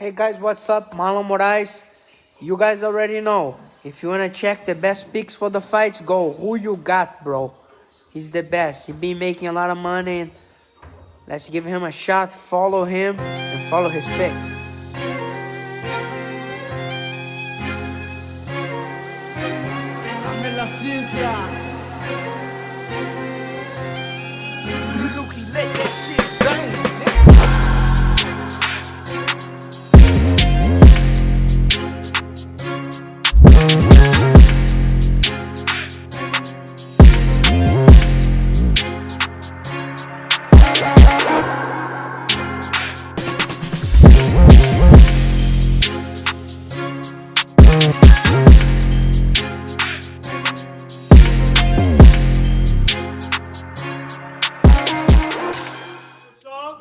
Hey guys, what's up? Marlon Moraes. You guys already know. If you wanna check the best picks for the fights, go. Who you got, bro? He's the best. He been making a lot of money. And let's give him a shot. Follow him and follow his picks. Dame la ciencia. Look, he let that shit bang.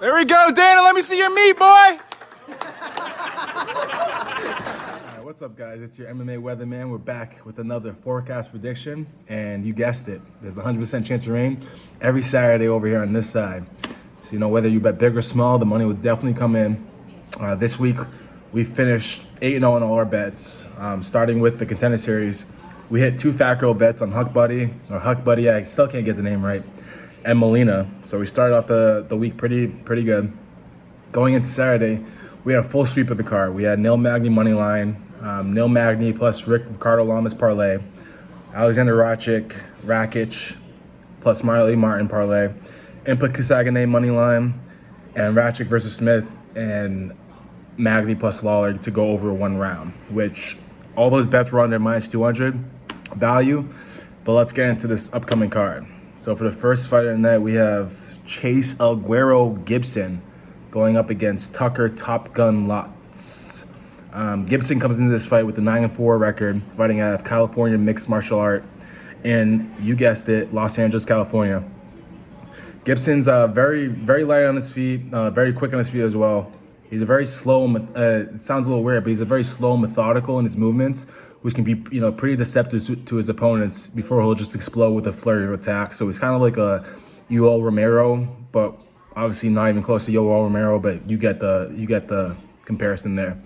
There we go, Dana. Let me see your meat, boy. All right, what's up, guys? It's your MMA weatherman. We're back with another forecast prediction, and you guessed it. There's a 100% chance of rain every Saturday over here on this side. So, you know, whether you bet big or small, the money will definitely come in. This week, we finished 8-0 in all our bets. Starting with the Contender series, we hit 2 Fat Girl bets on Huck Buddy, I still can't get the name right, and Molina. So we started off the week pretty good. Going into Saturday, we had a full sweep of the card. We had Neil Magny money line, Neil Magny plus Ricardo Lamas parlay, Alexander Rakic plus Marley Martin parlay, Impa Kasagane money line, and Rakic versus Smith and Magny plus Lawler to go over 1 round, which all those bets were on their minus 200 value. But let's get into this upcoming card. So for the first fight of the night, we have Chase Aguero Gibson going up against Tucker Top Gun Lutz. Gibson comes into this fight with a 9-4 record, fighting out of California Mixed Martial Art in, you guessed it, Los Angeles, California. Gibson's very light on his feet, very quick on his feet as well. He's a very slow, it sounds a little weird, but he's a very slow, methodical in his movements, which can be, pretty deceptive to his opponents before he'll just explode with a flurry of attacks. So he's kind of like a Yoel Romero, but obviously not even close to Yoel Romero, but you get the comparison there.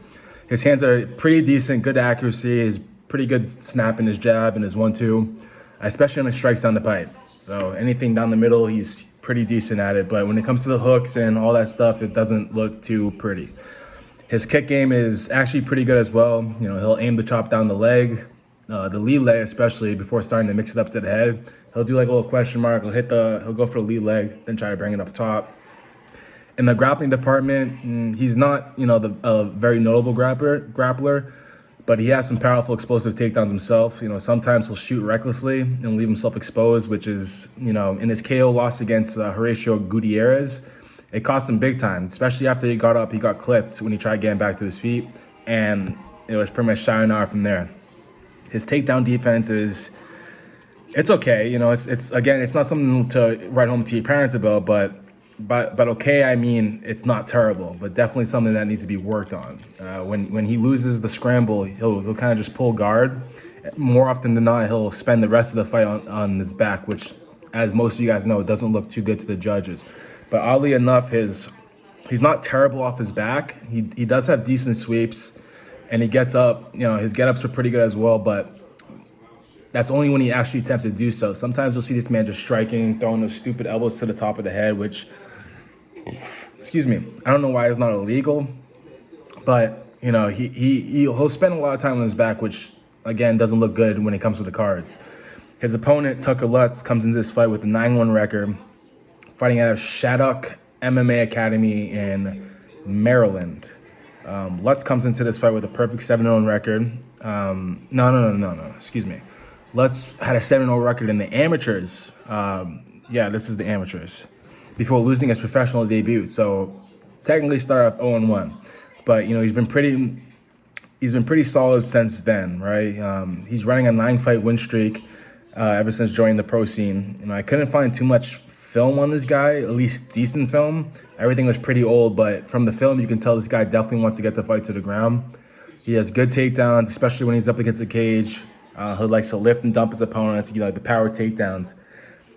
His hands are pretty decent, good accuracy, his pretty good snap in his jab and his 1-2, especially on his strikes down the pipe. So anything down the middle, he's pretty decent at it, but when it comes to the hooks and all that stuff, it doesn't look too pretty. His kick game is actually pretty good as well. He'll aim to chop down the leg, the lead leg especially, before starting to mix it up to the head. He'll do like a little question mark. He'll go for the lead leg, then try to bring it up top. In the grappling department, he's not, a very notable grappler, but he has some powerful, explosive takedowns himself. Sometimes he'll shoot recklessly and leave himself exposed, which is, in his KO loss against Horatio Gutierrez, it cost him big time, especially after he got up. He got clipped when he tried getting back to his feet, and it was pretty much sayonara from there. His takedown defense it's okay. It's not something to write home to your parents about, but okay, I mean, it's not terrible, but definitely something that needs to be worked on. When he loses the scramble, he'll kind of just pull guard. More often than not, he'll spend the rest of the fight on his back, which, as most of you guys know, doesn't look too good to the judges. But oddly enough, he's not terrible off his back. He does have decent sweeps, and he gets up. His get-ups are pretty good as well, but that's only when he actually attempts to do so. Sometimes you'll see this man just striking, throwing those stupid elbows to the top of the head, which, excuse me, I don't know why it's not illegal, but he'll spend a lot of time on his back, which again doesn't look good when it comes to the cards. His opponent, Tucker Lutz, comes into this fight with a 9-1 record, fighting out of Shattuck MMA Academy in Maryland. Lutz comes into this fight with a perfect 7-0 record. No, excuse me. Lutz had a 7-0 record in the amateurs. This is the amateurs, before losing his professional debut. So technically started off 0-1, but he's been pretty solid since then, right? He's running a 9-fight win streak ever since joining the pro scene. I couldn't find too much film on this guy, at least decent film. Everything was pretty old, but from the film, you can tell this guy definitely wants to get the fight to the ground. He has good takedowns, especially when he's up against the cage. He likes to lift and dump his opponents, the power takedowns.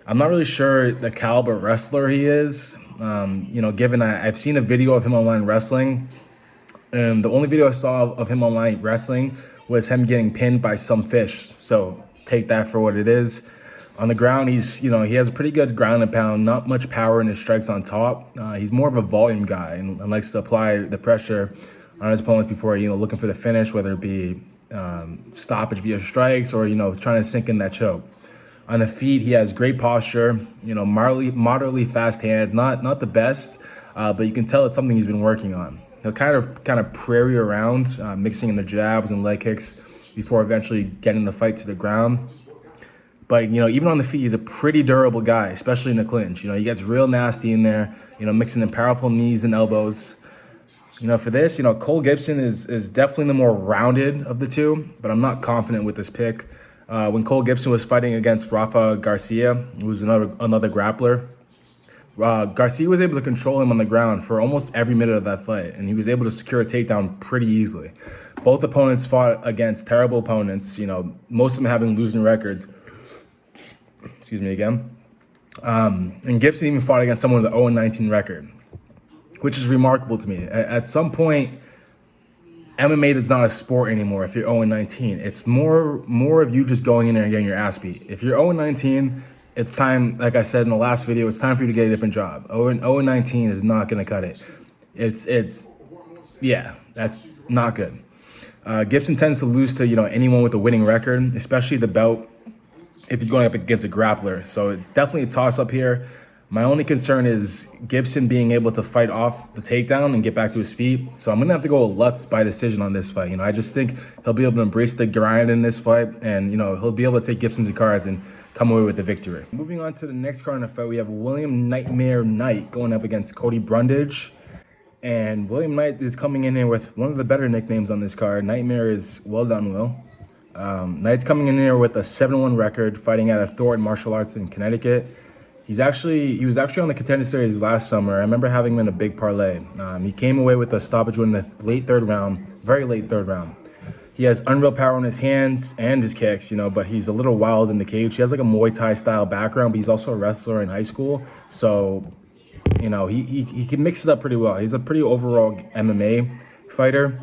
I'm not really sure the caliber wrestler he is. Given I've seen a video of him online wrestling, And the only video I saw of him online wrestling was him getting pinned by some fish. So take that for what it is. On the ground, he has a pretty good ground and pound, not much power in his strikes on top. He's more of a volume guy and likes to apply the pressure on his opponents before, looking for the finish, whether it be stoppage via strikes or, trying to sink in that choke. On the feet, he has great posture, moderately fast hands, not the best, but you can tell it's something he's been working on. He'll kind of prairie around, mixing in the jabs and leg kicks before eventually getting the fight to the ground. But, even on the feet, he's a pretty durable guy, especially in the clinch. He gets real nasty in there, mixing in powerful knees and elbows. For this, Cole Gibson is definitely the more rounded of the two, but I'm not confident with this pick. When Cole Gibson was fighting against Rafa Garcia, who's another grappler, Garcia was able to control him on the ground for almost every minute of that fight, and he was able to secure a takedown pretty easily. Both opponents fought against terrible opponents, most of them having losing records. Excuse me again. And Gibson even fought against someone with an 0-19 record, which is remarkable to me. At some point, MMA is not a sport anymore if you're 0-19. It's more of you just going in there and getting your ass beat. If you're 0-19, it's time, like I said in the last video, it's time for you to get a different job. 0-19 is not going to cut it. Yeah, that's not good. Gibson tends to lose to, anyone with a winning record, especially the belt, if he's going up against a grappler. So it's definitely a toss-up here. My only concern is Gibson being able to fight off the takedown and get back to his feet. So I'm going to have to go with Lutz by decision on this fight. I just think he'll be able to embrace the grind in this fight, and, he'll be able to take Gibson to cards and come away with the victory. Moving on to the next card in the fight, we have William Nightmare Knight going up against Cody Brundage. And William Knight is coming in here with one of the better nicknames on this card. Nightmare is well done, Will. Knight's coming in there with a 7-1 record, fighting out of Thornton Martial Arts in Connecticut. He was actually on the Contender Series last summer. I remember having him in a big parlay. He came away with a stoppage win in the late third round, very late third round. He has unreal power in his hands and his kicks, but he's a little wild in the cage. He has like a Muay Thai style background, but he's also a wrestler in high school. So, he can mix it up pretty well. He's a pretty overall MMA fighter.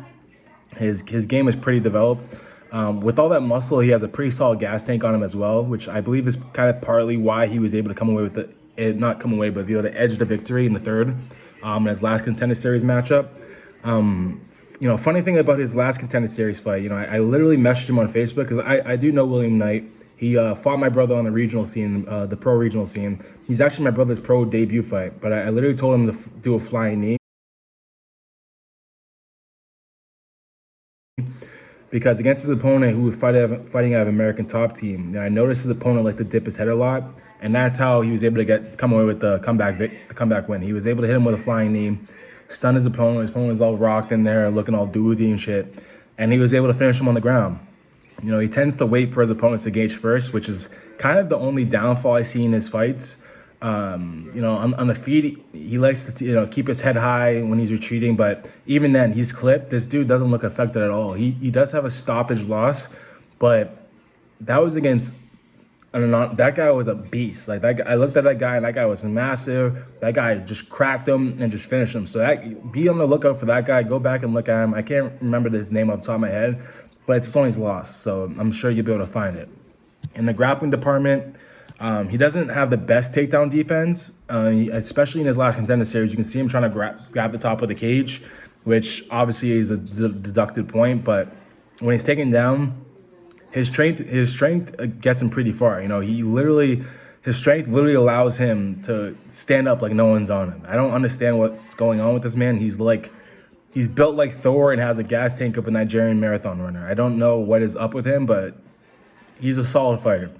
His game is pretty developed. With all that muscle, he has a pretty solid gas tank on him as well, which I believe is kind of partly why he was able to come away with not come away, but be able to edge the victory in the third in his last Contender Series matchup. Funny thing about his last Contender Series fight, I literally messaged him on Facebook because I do know William Knight. He fought my brother on the regional scene, the pro regional scene. He's actually my brother's pro debut fight, but I literally told him to do a flying knee. Because against his opponent who was fighting out of American Top Team, I noticed his opponent liked to dip his head a lot, and that's how he was able to come away with the comeback win. He was able to hit him with a flying knee, stun his opponent. His opponent was all rocked in there, looking all doozy and shit, and he was able to finish him on the ground. He tends to wait for his opponents to gauge first, which is kind of the only downfall I see in his fights. On the feet, he likes to keep his head high when he's retreating, but even then, he's clipped. This dude doesn't look affected at all. He does have a stoppage loss, but that was against, that guy was a beast. Like that guy, I looked at that guy, and that guy was massive. That guy just cracked him and just finished him. So be on the lookout for that guy. Go back and look at him. I can't remember his name off the top of my head, but it's only his loss, so I'm sure you'll be able to find it. In the grappling department, he doesn't have the best takedown defense, especially in his last Contender Series. You can see him trying to grab the top of the cage, which obviously is a deducted point. But when he's taken down, his strength gets him pretty far. His strength literally allows him to stand up like no one's on him. I don't understand what's going on with this man. He's built like Thor and has a gas tank of a Nigerian marathon runner. I don't know what is up with him, but he's a solid fighter.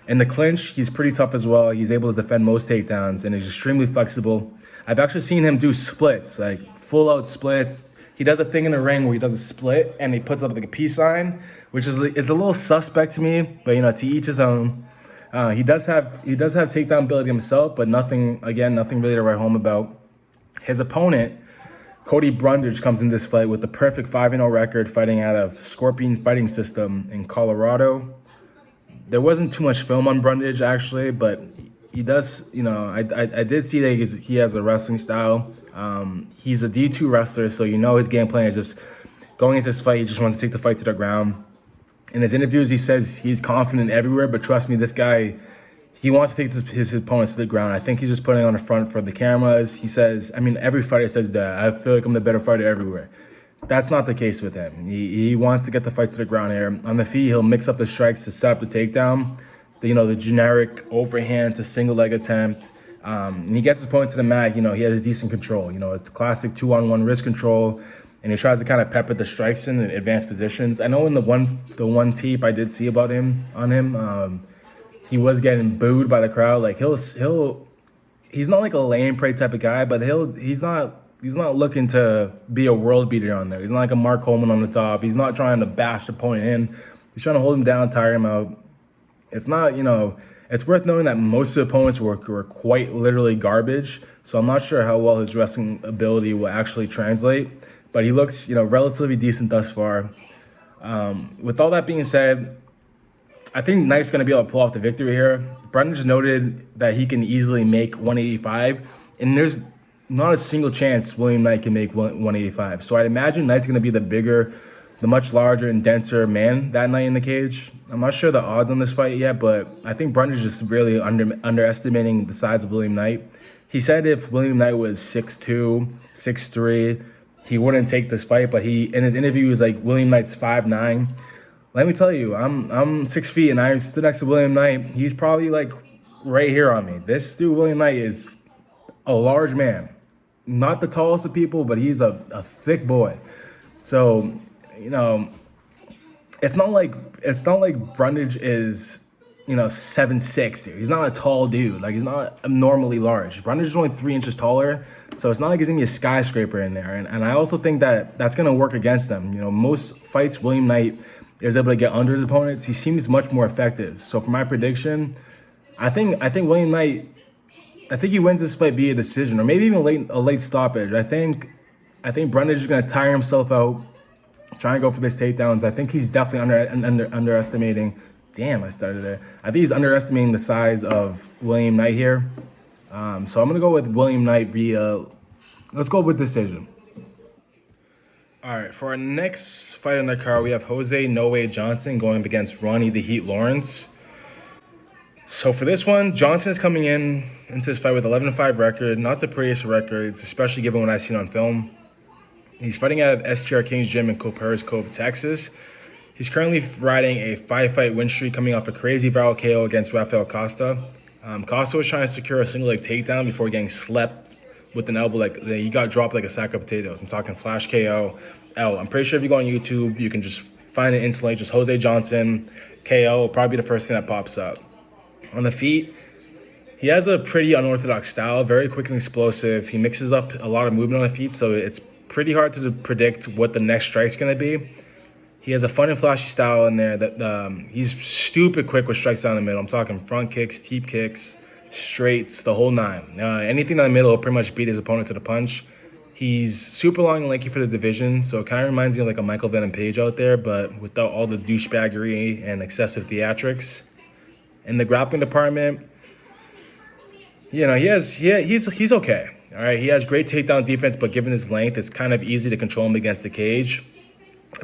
In the clinch, he's pretty tough as well. He's able to defend most takedowns and is extremely flexible. I've actually seen him do splits, like full-out splits. He does a thing in the ring where he does a split and he puts up like a peace sign, which is it's a little suspect to me, but to each his own. He does have takedown ability himself, but nothing really to write home about. His opponent, Cody Brundage, comes in this fight with the perfect 5-0 record, fighting out of Scorpion Fighting System in Colorado. There wasn't too much film on Brundage, actually, but he does, I did see that he has a wrestling style. He's a D2 wrestler, so his game plan is just going into this fight. He just wants to take the fight to the ground. In his interviews, he says he's confident everywhere, but trust me, this guy, he wants to take his opponents to the ground. I think he's just putting on the front for the cameras. He says, every fighter says that. I feel like I'm the better fighter everywhere. That's not the case with him. He wants to get the fight to the ground here. On the feet, he'll mix up the strikes to set up the takedown. The generic overhand to single leg attempt. And he gets his opponent to the mat. He has decent control. It's classic 2-on-1 wrist control. And he tries to kind of pepper the strikes in advanced positions. I know in the one tape I did see about him, he was getting booed by the crowd. Like he's not like a lame prey type of guy, but he's not looking to be a world beater on there. He's not like a Mark Coleman on the top. He's not trying to bash the opponent in. He's trying to hold him down, tire him out. It's not, it's worth knowing that most of the opponents were quite literally garbage. So I'm not sure how well his wrestling ability will actually translate. But he looks, relatively decent thus far. With all that being said, I think Knight's going to be able to pull off the victory here. Brundage noted that he can easily make 185, and there's not a single chance William Knight can make 185. So I'd imagine Knight's going to be the much larger and denser man that night in the cage. I'm not sure the odds on this fight yet, but I think Brundage is really underestimating the size of William Knight. He said if William Knight was 6'2", 6'3", he wouldn't take this fight, but in his interview, he was like, William Knight's 5'9". Let me tell you, I'm 6 feet and I stood next to William Knight. He's probably like right here on me. This dude, William Knight, is a large man. Not the tallest of people, but he's a thick boy. So, it's not like Brundage is, 7'6", dude. He's not a tall dude. Like, he's not abnormally large. Brundage is only 3 inches taller, so it's not like he's gonna be a skyscraper in there. And I also think that that's gonna work against them. Most fights William Knight is able to get under his opponents. He seems much more effective. So for my prediction, I think William Knight, he wins this fight via decision, or maybe even a late stoppage. I think Brundage is gonna tire himself out, trying to go for these takedowns. I think he's definitely underestimating. Damn, I started there. I think he's underestimating the size of William Knight here. So I'm going to go with William Knight let's go with decision. All right, for our next fight on the card, we have Jose "No Way" Johnson going up against Ronnie "The Heat" Lawrence. So for this one, Johnson is coming into this fight with 11-5 record, not the prettiest records, especially given what I've seen on film. He's fighting out of STR King's Gym in Copperas Cove, Texas. He's currently riding a 5-fight win streak coming off a crazy viral KO against Rafael Costa. Costa was trying to secure a single leg takedown before getting slept with an elbow. He got dropped like a sack of potatoes. I'm talking flash KO. I'm pretty sure if you go on YouTube, you can just find it instantly. Just Jose Johnson KO will probably be the first thing that pops up. On the feet, he has a pretty unorthodox style, very quick and explosive. He mixes up a lot of movement on the feet, so it's pretty hard to predict what the next strike's going to be. He has a fun and flashy style in there that he's stupid quick with strikes down the middle. I'm talking front kicks, teep kicks, straights, the whole nine. Anything down the middle will pretty much beat his opponent to the punch. He's super long and lanky for the division, so it kind of reminds me of like a Michael Venom Page out there, but without all the douchebaggery and excessive theatrics. In the grappling department, he's okay. All right, he has great takedown defense, but given his length, it's kind of easy to control him against the cage.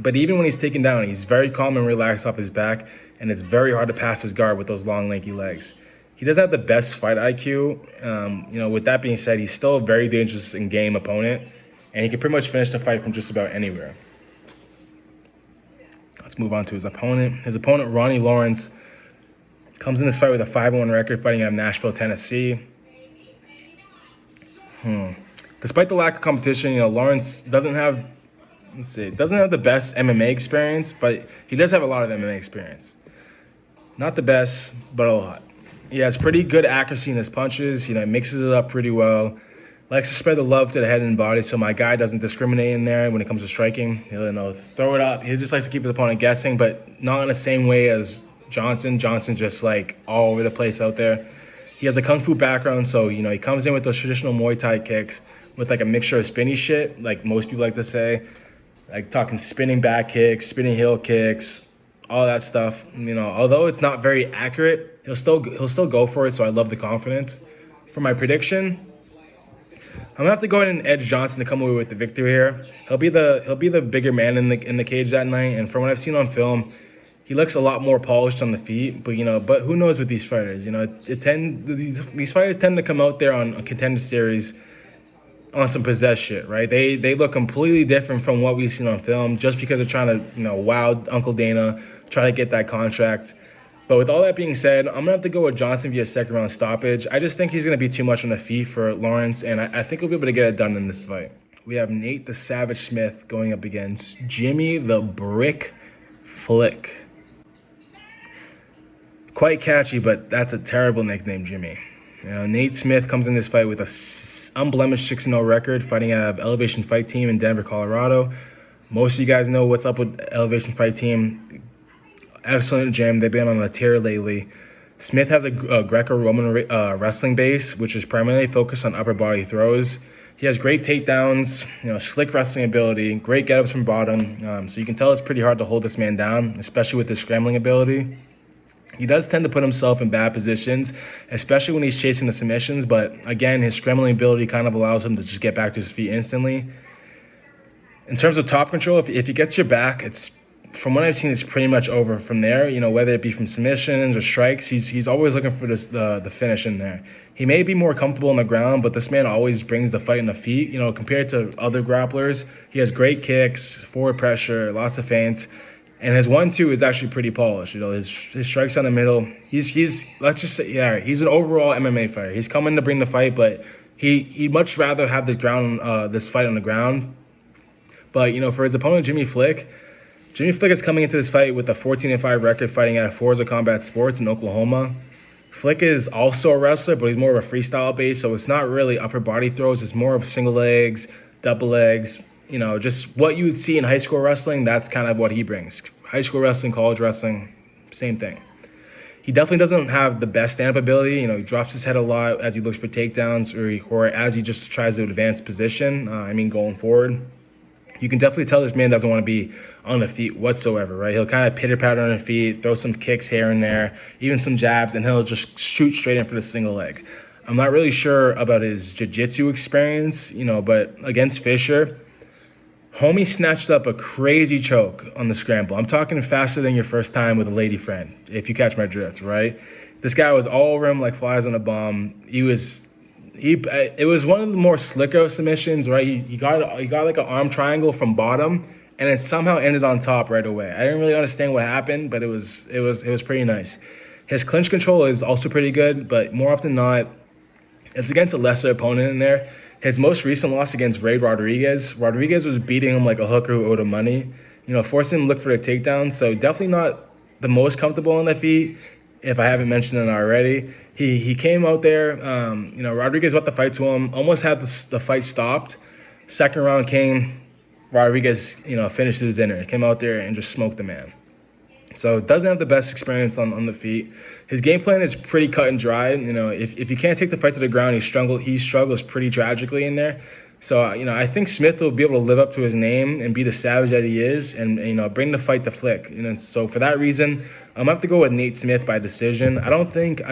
But even when he's taken down, he's very calm and relaxed off his back, and it's very hard to pass his guard with those long, lanky legs. He doesn't have the best fight IQ. With that being said, he's still a very dangerous in-game opponent, and he can pretty much finish the fight from just about anywhere. Let's move on to his opponent. His opponent, Ronnie Lawrence, comes in this fight with a 5-1 record, fighting out of Nashville, Tennessee. Despite the lack of competition, Lawrence doesn't have the best MMA experience, but he does have a lot of MMA experience. Not the best, but a lot. He has pretty good accuracy in his punches. He mixes it up pretty well. Likes to spread the love to the head and body, so my guy doesn't discriminate in there when it comes to striking. He'll throw it up. He just likes to keep his opponent guessing, but not in the same way as Johnson. Johnson just like all over the place out there. He has a kung fu background, so he comes in with those traditional Muay Thai kicks with like a mixture of spinny shit, like most people like to say. Like talking spinning back kicks, spinning heel kicks, all that stuff. Although it's not very accurate, he'll still go for it. So I love the confidence. For my prediction, I'm gonna have to go ahead and edge Johnson to come away with the victory here. He'll be the bigger man in the cage that night, and from what I've seen on film, he looks a lot more polished on the feet. But who knows with these fighters? These fighters tend to come out there on a Contender series on some possessed shit, right? They look completely different from what we've seen on film, just because they're trying to wow Uncle Dana, try to get that contract. But with all that being said, I'm going to have to go with Johnson via second round stoppage. I just think he's going to be too much on the feet for Lawrence, and I think he'll be able to get it done in this fight. We have Nate the Savage Smith going up against Jimmy the Brick Flick. Quite catchy, but that's a terrible nickname, Jimmy. Nate Smith comes in this fight with a unblemished 6-0 record, fighting out of Elevation Fight Team in Denver, Colorado. Most of you guys know what's up with Elevation Fight Team. Excellent gym. They've been on a tear lately. Smith has a Greco-Roman wrestling base, which is primarily focused on upper body throws. He has great takedowns, slick wrestling ability, great get-ups from bottom. So you can tell it's pretty hard to hold this man down, especially with his scrambling ability. He does tend to put himself in bad positions, especially when he's chasing the submissions. But again, his scrambling ability kind of allows him to just get back to his feet instantly. In terms of top control, if he gets your back, it's, from what I've seen, it's pretty much over from there. Whether it be from submissions or strikes, he's always looking for the finish in there. He may be more comfortable on the ground, but this man always brings the fight in the feet. Compared to other grapplers, he has great kicks, forward pressure, lots of feints. And his 1-2 is actually pretty polished. His strikes on the middle. He's let's just say, he's an overall MMA fighter. He's coming to bring the fight, but he'd much rather have this fight on the ground. But for his opponent Jimmy Flick is coming into this fight with a 14-5 record, fighting out of Forza Combat Sports in Oklahoma. Flick is also a wrestler, but he's more of a freestyle base, so it's not really upper body throws. It's more of single legs, double legs. Just what you would see in high school wrestling, that's kind of what he brings. High school wrestling, college wrestling, same thing. He definitely doesn't have the best stand-up ability. He drops his head a lot as he looks for takedowns or as he just tries to advance position, going forward. You can definitely tell this man doesn't want to be on the feet whatsoever, right? He'll kind of pitter-patter on the feet, throw some kicks here and there, even some jabs, and he'll just shoot straight in for the single leg. I'm not really sure about his jiu-jitsu experience, but against Fisher, homie snatched up a crazy choke on the scramble. I'm talking faster than your first time with a lady friend, if you catch my drift, right? This guy was all over him like flies on a bomb. It was one of the more slicker submissions, right? He got like an arm triangle from bottom, and it somehow ended on top right away. I didn't really understand what happened, but it was pretty nice. His clinch control is also pretty good, but more often than not, it's against a lesser opponent in there. His most recent loss against Ray Rodriguez was beating him like a hooker who owed him money, forcing him to look for a takedown. So definitely not the most comfortable on the feet, if I haven't mentioned it already. He came out there, Rodriguez got the fight to him, almost had the fight stopped. Second round came, Rodriguez, finished his dinner. He came out there and just smoked the man. So doesn't have the best experience on the feet. His game plan is pretty cut and dry. If you can't take the fight to the ground, he struggles pretty tragically in there. So, I think Smith will be able to live up to his name and be the savage that he is and bring the fight to Flick. So for that reason, I'm going to have to go with Nate Smith by decision. I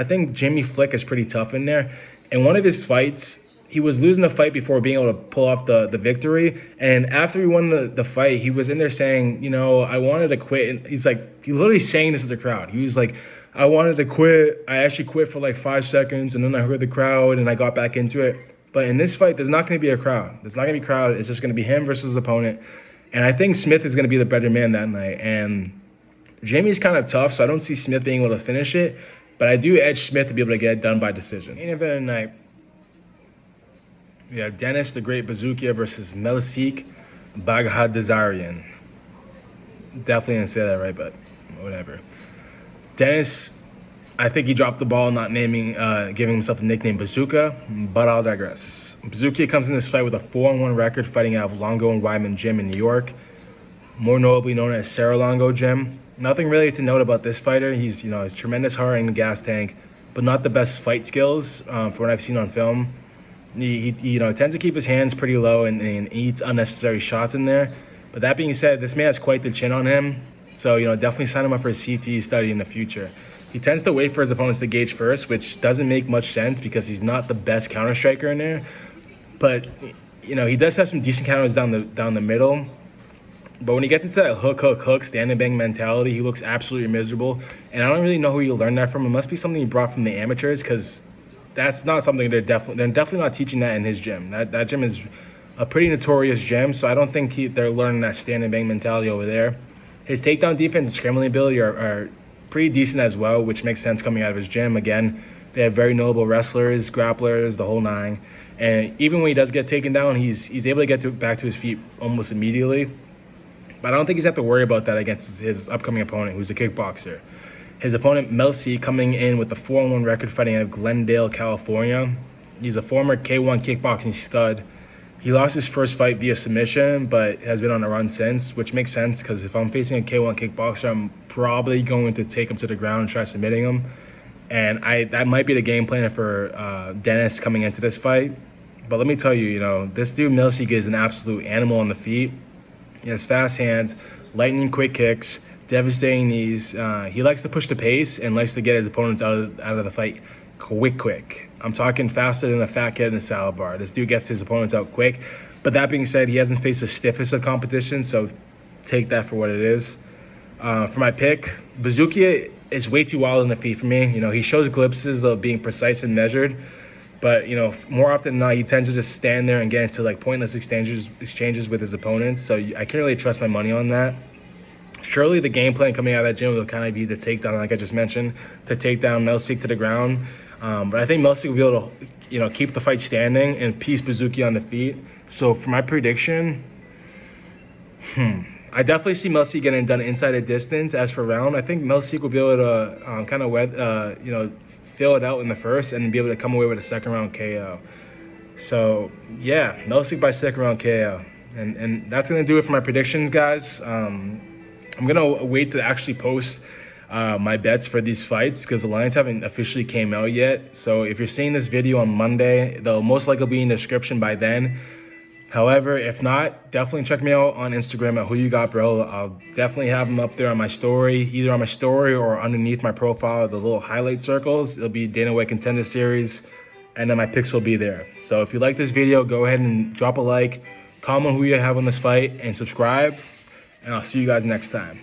think Jimmy Flick is pretty tough in there. In one of his fights, he was losing the fight before being able to pull off the victory. And after he won the fight, he was in there saying, I wanted to quit. And he's literally saying this to the crowd. He was like, I wanted to quit. I actually quit for like 5 seconds, and then I heard the crowd, and I got back into it. But in this fight, there's not going to be a crowd. There's not going to be a crowd. It's just going to be him versus his opponent. And I think Smith is going to be the better man that night. And Jamie's kind of tough, so I don't see Smith being able to finish it. But I do edge Smith to be able to get it done by decision. Main event tonight, we have Dennis the Great Bazookia versus Melsik Baghadasaryan. Definitely didn't say that right, but whatever. Dennis, I think he dropped the ball not giving himself the nickname Bazooka, but I'll digress. Bazookia comes in this fight with a 4-1 record, fighting out of Longo and Wyman Gym in New York, more notably known as Sarah Longo Gym. Nothing really to note about this fighter. He's tremendous heart and gas tank, but not the best fight skills for what I've seen on film. He tends to keep his hands pretty low and eats unnecessary shots in there. But that being said, this man has quite the chin on him. So, definitely sign him up for a CTE study in the future. He tends to wait for his opponents to gauge first, which doesn't make much sense because he's not the best counter striker in there. But you know, he does have some decent counters down the middle. But when he gets into that hook, stand and bang mentality, he looks absolutely miserable. And I don't really know who you learned that from. It must be something he brought from the amateurs, because that's not something they're definitely not teaching that in his gym. That gym is a pretty notorious gym, so I don't think they're learning that stand and bang mentality over there. His takedown defense and scrambling ability are pretty decent as well, which makes sense coming out of his gym. Again, they have very notable wrestlers, grapplers, the whole nine. And even when he does get taken down, he's able to get back to his feet almost immediately. But I don't think he's have to worry about that against his upcoming opponent, who's a kickboxer. His opponent, Melsik, coming in with a 4-1 record fighting out of Glendale, California. He's a former K1 kickboxing stud. He lost his first fight via submission, but has been on a run since, which makes sense because if I'm facing a K1 kickboxer, I'm probably going to take him to the ground and try submitting him. And that might be the game plan for Dennis coming into this fight. But let me tell you, this dude Melsik is an absolute animal on the feet. He has fast hands, lightning quick kicks, devastating knees. He likes to push the pace and likes to get his opponents out of the fight quick. I'm talking faster than a fat kid in a salad bar. This dude gets his opponents out quick. But that being said, he hasn't faced the stiffest of competition, so take that for what it is. For my pick, Bazookia is way too wild on the feet for me. He shows glimpses of being precise and measured, but more often than not, he tends to just stand there and get into like pointless exchanges with his opponents. So I can't really trust my money on that. Surely the game plan coming out of that gym will kind of be the takedown, like I just mentioned, to take down Melsik to the ground. But I think Melsik will be able to, keep the fight standing and piece Buzukia on the feet. So for my prediction, I definitely see Melsik getting done inside a distance. As for round, I think Melsik will be able to kind of, fill it out in the first and be able to come away with a second round KO. So yeah, Melsik by second round KO. And that's going to do it for my predictions, guys. I'm going to wait to actually post my bets for these fights because the lines haven't officially came out yet. So if you're seeing this video on Monday, they'll most likely be in the description by then. However, if not, definitely check me out on Instagram at Who You Got Bro. I'll definitely have them up there on my story, either on my story or underneath my profile, the little highlight circles. It'll be Dana White Contender Series, and then my picks will be there. So if you like this video, go ahead and drop a like, comment who you have on this fight, and subscribe. And I'll see you guys next time.